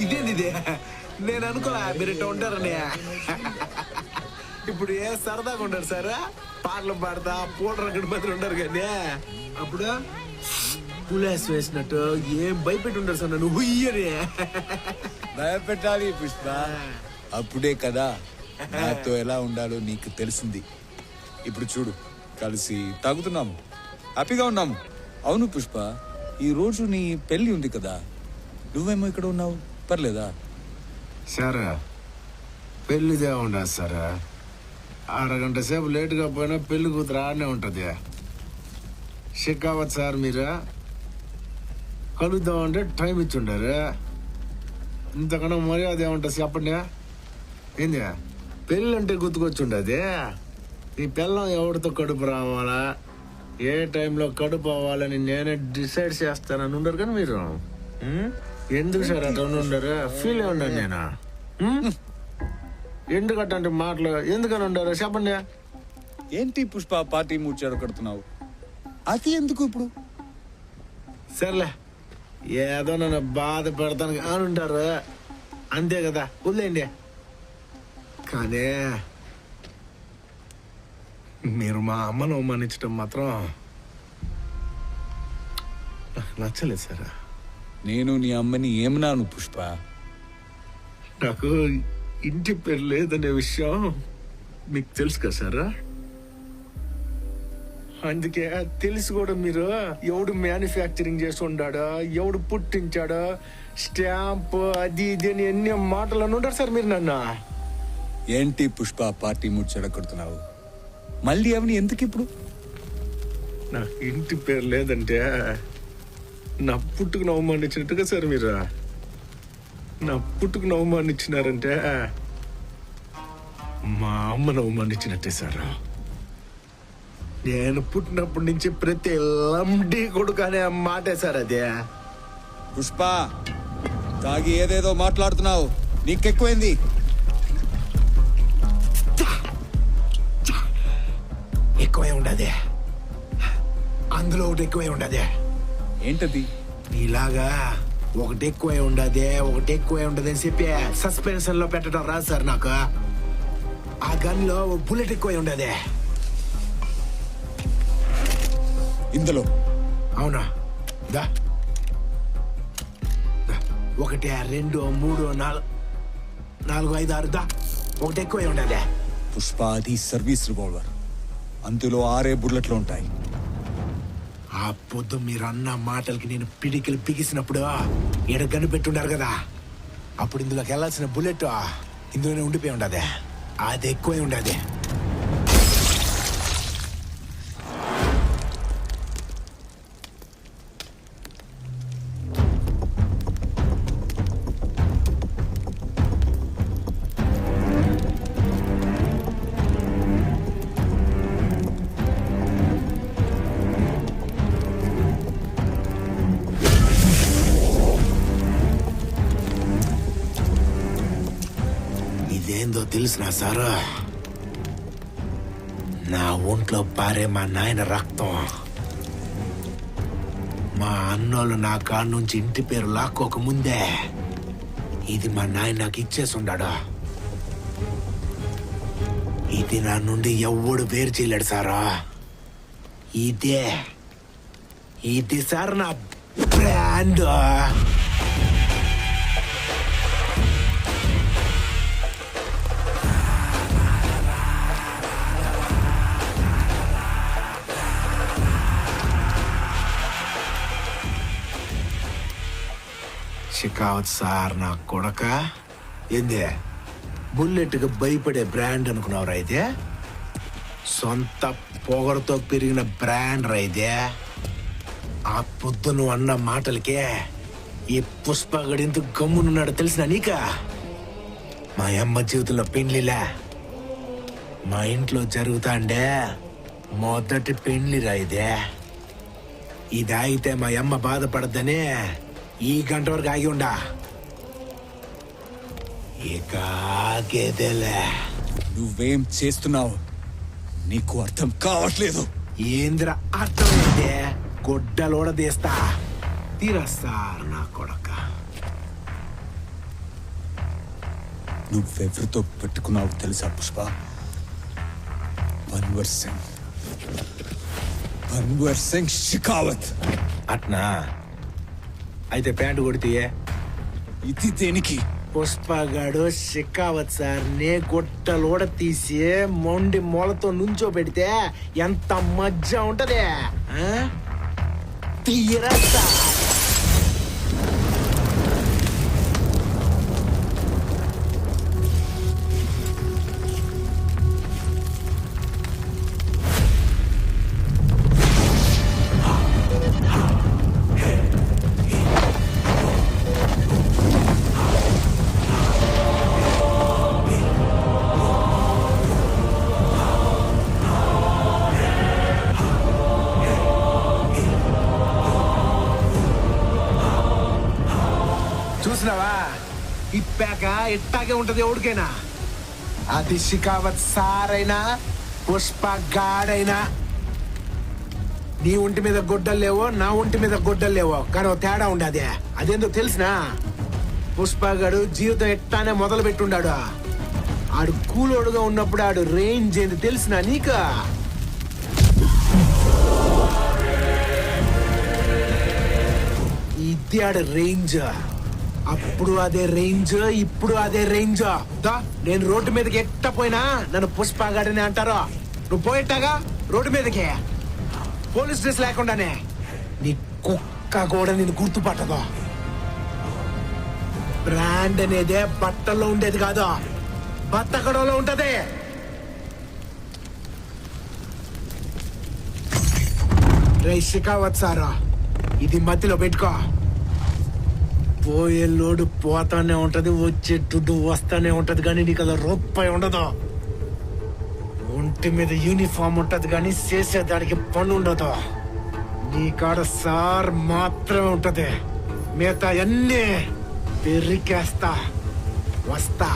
ఇదేంది ఇదే? నేను అనుకోలే మీరు ఇట్లా ఉంటారని. ఇప్పుడు ఏ సరదాగా ఉంటారు సార్, పాటలు పాడతా పూటలు అక్కడ బదులు ఉంటారు కానీ అప్పుడు పులేస్ వేసినట్టు ఏం భయపెట్టి ఉంటారు సార్ నన్ను హుయ్యని. భయపెట్టాలి పుష్ప, అప్పుడే కదా నాతో ఎలా ఉండాలో నీకు తెలిసింది. ఇప్పుడు చూడు, కలిసి తాగుతున్నాము, హ్యాపీగా ఉన్నాము. అవును పుష్ప, ఈ రోజు నీ పెళ్లి ఉంది కదా, నువ్వేమో ఇక్కడ ఉన్నావు, పర్లేదా? సార్ పెళ్లిదే ఉండదు సార్, అరగంట సేపు లేటుగా పోయినా పెళ్లి కూతురు ఆడనే ఉంటుంది. షికావత్ సార్ మీరు కలుద్దామంటే టైం ఇచ్చి ఉండారు. ఇంతకన్నా మర్యాద ఏముంటుంది చెప్పండి. ఏంది పెళ్ళి అంటే గుర్తుకొచ్చి ఉండదు. ఈ పిల్లం ఎవరితో కడుపు రావాలా, ఏ టైంలో కడుపు అవ్వాలని నేనే డిసైడ్ చేస్తానని ఉండరు కానీ మీరు ఎందుకు సార్ అట్లా ఉండరు? ఫీల్ అయి ఉండను నేను. ఎందుకంటే మాటలు ఎందుకని ఉండరు చెప్పండి. ఏంటి పుష్ప పార్టీ మూడ్ చెడగొడుతున్నావు? అది ఎందుకు ఇప్పుడు? సర్లే, ఏదో నన్ను బాధ పెడతాను అని ఉంటారు అంతే కదా, వదిలేండి. కానీ మీరు మా అమ్మను అవమానించడం మాత్రం నాకు నచ్చలేదు సార్. నేను నీ అమ్మని ఏమన్నాను పుష్ప? నాకు ఇంటి పేరు లేదనే విషయం మీకు తెలుసు కదా సార్. అందుకే తెలిసి కూడా మీరు ఎవడు మ్యానుఫ్యాక్చరింగ్ చేసి ఉండాడో, ఎవడు పుట్టించాడో, స్టాంప్ అది ఇది అని ఎన్ని మాటలు అని ఉంటారు సార్ మీరు నన్ను. ఏంటి పుష్ప పార్టీ మూడ్ చెడగొడుతున్నావు? మళ్ళీ అవని ఎందుకు ఇప్పుడు? నా ఇంటి పేరు లేదంటే నా పుట్టుకుని అవమానించినట్టుగా సార్ మీరు. నా పుట్టుకుని అవమానించినారంటే మా అమ్మను అవమానించినట్టే సార్. నేను పుట్టినప్పటి నుంచి ప్రతి లండి కొడుకు అనే మాటే సార్ అదే. పుష్ప, తాగి ఏదేదో మాట్లాడుతున్నావు, నీకెక్కువైంది. ఎక్కువే ఉండదే, అందులో ఒకటి ఎక్కువే ఉండదే. ఏంటది? ఇలాగా ఒకటి ఎక్కువే ఉండదే, ఒకటి ఎక్కువే ఉండదు అని చెప్పి సస్పెన్షన్ లో పెట్టడం రాదు సార్ నాకు. ఆ గన్ లో బుల్లెట్ ఎక్కువే ఉండదే. ఇందులో అవునా? దా 1 2 3 4 5 6 దా ఒకటి ఎక్కువే ఉండదే. పుష్ప, అది సర్వీస్ రివాల్వర్, అందులో 6 బుల్లెట్లు ఉంటాయి. ఆ పొద్దు మీరు అన్న మాటలకి నేను పిడికిలు బిగిసినప్పుడు ఈడ కనిపెట్టుండారు కదా, అప్పుడు ఇందులోకి వెళ్ళాల్సిన బుల్లెట్ ఇందులోనే ఉండిపోయి ఉండదే. అది ఎక్కువే ఉండదే. ఇదేందో తెలుసునా సారు, నా ఒంట్లో పారే మా నాయన రక్తం. మా అన్నోళ్ళు నా కాడ నుంచి ఇంటి పేరు లాక్కోక ముందే ఇది మా నాయన నాకు ఇచ్చేసి ఉండాడు. ఇది నా నుండి ఎవడు వేరు చేయలేడు సారా. ఇది సార్ నా బ్రాండ్. షికావత్ సార్ నా కొడక, ఏంది బుల్లెట్కి భయపడే బ్రాండ్ అనుకున్నావు రైతే? సొంత పొగరతో పెరిగిన బ్రాండ్ రైతే. ఆ పొద్దు నువ్వు అన్న మాటలకే ఈ పుష్పగడింత గమ్మునున్నాడు తెలిసిన నీక. మా అమ్మ జీవితంలో పెండ్లిలా మా ఇంట్లో జరుగుతాండే మొదటి పెండ్లి రైదే. ఇది ఆగితే మా అమ్మ బాధపడద్దని ఈ గంట వరకు ఆగి ఉండా. ఇక ఆగేదేలే. నువ్వేం చేస్తున్నావు నీకు అర్థం కావట్లేదు. ఏంద్ర అర్థమైందే గొడ్డలోడ తీస్తా తీరస్తారు నా కొడక. నువ్వెవరితో పెట్టుకున్నావు తెలుసా పుష్ప? అన్వర్ సింగ్ షికావత్. అట్నా అయితే ప్యాంటు కొడితే ఇది దేనికి? పుష్పగాడు షికావత్ సార్ నే గొట్టలోడ తీసి మొండి మొలతో నుంచో పెడితే ఎంత మజ్జా ఉంటది. తీరా సార్. చూసినావా ఇప్పాక ఇట్టాగే ఉంటది ఎవడికైనా. అది షికావత్ సారైనా పుష్ప గాడైనా. నీ ఒంటి మీద గొడ్డలు లేవో నా ఒంటి మీద గొడ్డలు లేవో కానీ ఒక తేడా ఉండదే. అదేందో తెలిసినా పుష్పగాడు జీవితం ఎట్టానే మొదలు పెట్టుండాడు. ఆడు కూలోడుగా ఉన్నప్పుడు ఆడు రేంజ్ ఏంది తెలిసినా నీకు? ఇది ఆడు రేంజ్. అప్పుడు అదే రేంజ్ ఇప్పుడు అదే రేంజ్. నేను రోడ్డు మీదకి ఎట్ట పోయినా నన్ను పుష్పగాడని అంటారు. నువ్వు పోయిట్టాగా రోడ్డు మీదకి పోలీస్ డ్రెస్ లేకుండానే నీ కుక్క కూడా నేను గుర్తుపట్టదు. బ్రాండ్ అనేదే బట్టల్లో ఉండేది కాదు బత్తకడలో ఉంటది. రే షికావత్ సారా ఇది మధ్యలో పెట్టుకో. పోయే లోడు పోతానే ఉంటది వచ్చే దుడ్డు వస్తానే ఉంటది కానీ నీకు అలా రూపాయి ఉండదు. ఒంటి మీద యూనిఫామ్ ఉంటది కానీ చేసేదానికి పని ఉండదు. నీ కాడ సార్ మాత్రమే ఉంటది. మిగతా అన్నీ పెరికేస్తా వస్తా.